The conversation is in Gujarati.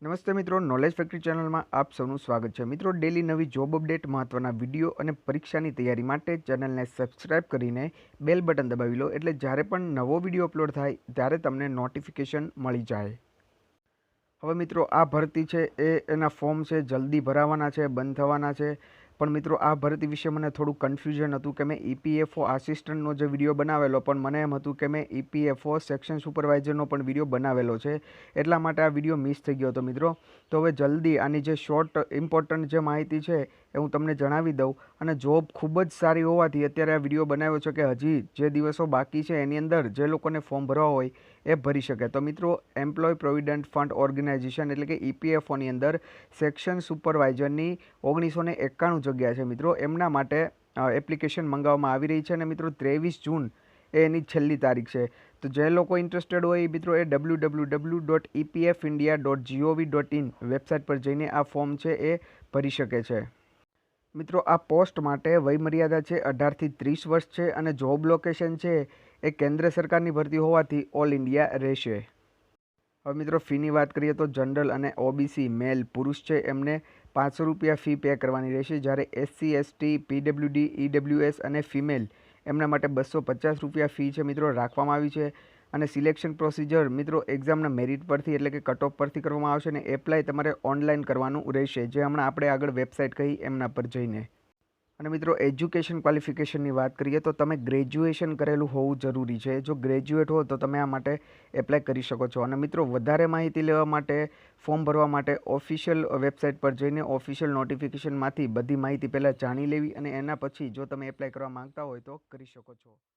નમસ્તે મિત્રો, નોલેજ ફેક્ટરી ચેનલમાં આપ સૌનું સ્વાગત છે। મિત્રો, ડેલી નવી જોબ અપડેટ, મહત્વના વિડીયો અને પરીક્ષાની તૈયારી માટે ચેનલને સબસ્ક્રાઇબ કરીને બેલ બટન દબાવી લો, એટલે જ્યારે પણ નવો વિડીયો અપલોડ થાય ત્યારે તમને નોટિફિકેશન મળી જાય। હવે મિત્રો, આ ભરતી છે એના ફોર્મ છે જલ્દી ભરાવાના છે, બંધ થવાના છે। પણ મિત્રો, આ ભરતી વિશે મને થોડું કન્ફ્યુઝન હતું કે મેં ઈપીએફઓ આસિસ્ટન્ટનો જે વિડીયો બનાવેલો, પણ મને એમ હતું કે મેં ઈપીએફઓ સેક્શન સુપરવાઇઝરનો પણ વિડીયો બનાવેલો છે, એટલા માટે આ વિડીયો મિસ થઈ ગયો હતો મિત્રો। તો હવે જલ્દી આની જે શોર્ટ ઇમ્પોર્ટન્ટ જે માહિતી છે એ હું તમને જણાવી દઉં। અને જોબ ખૂબ જ સારી હોવાથી અત્યારે આ વિડીયો બનાવ્યો છે કે હજી જે દિવસો બાકી છે એની અંદર જે લોકોને ફોર્મ ભરવા હોય એ ભરી શકે। તો મિત્રો, એમ્પ્લોય પ્રોવિડન્ટ ફંડ ઓર્ગેનાઇઝેશન એટલે કે ઈપીએફઓની અંદર સેક્શન સુપરવાઇઝરની 1991 જગ્યા છે મિત્રો, એમના માટે એપ્લિકેશન મંગાવવામાં આવી રહી છે। અને મિત્રો, 23 જૂન એની છેલ્લી તારીખ છે। તો જે લોકો ઇન્ટરેસ્ટેડ હોય મિત્રો, એ www.epfindia.gov.in વેબસાઇટ પર જઈને આ ફોર્મ છે એ ભરી શકે છે। મિત્રો, આ પોસ્ટ માટે વયમર્યાદા છે 18 થી 30 વર્ષ છે અને જોબ લોકેશન છે એ કેન્દ્ર સરકારની ભરતી હોવાથી ઓલ ઇન્ડિયા રહેશે। હવે મિત્રો, ફીની વાત કરીએ તો જનરલ અને ઓબીસી મેલ પુરુષ છે એમને 500 રૂપિયા ફી પે કરવાની રહેશે, જ્યારે એસસી એસટી પીડબ્લ્યુડી ઈડબ્લ્યુએસ અને ફિમેલ એમના માટે 250 રૂપિયા ફી છે મિત્રો રાખવામાં આવી છે। અને સિલેક્શન પ્રોસિજર મિત્રો એક્ઝામના મેરિટ પરથી એટલે કે કટ ઓફ પરથી કરવામાં આવશે અને એપ્લાય તમારે ઓનલાઈન કરવાનું રહેશે, જે હમણાં આપણે આગળ વેબસાઇટ કહી એમના પર જઈને। અને મિત્રો, એજ્યુકેશન ક્વોલિફિકેશનની વાત કરીએ તો તમે ગ્રેજ્યુએશન કરેલું હોવું જરૂરી છે। જો ગ્રેજ્યુએટ હો તો તમે આ માટે એપ્લાય કરી શકો છો। અને મિત્રો, વધારે માહિતી લેવા માટે, ફોર્મ ભરવા માટે ઓફિશિયલ વેબસાઇટ પર જઈને ઓફિશિયલ નોટિફિકેશનમાંથી બધી માહિતી પહેલાં જાણી લેવી, અને એના પછી જો તમે એપ્લાય કરવા માંગતા હોય તો કરી શકો છો।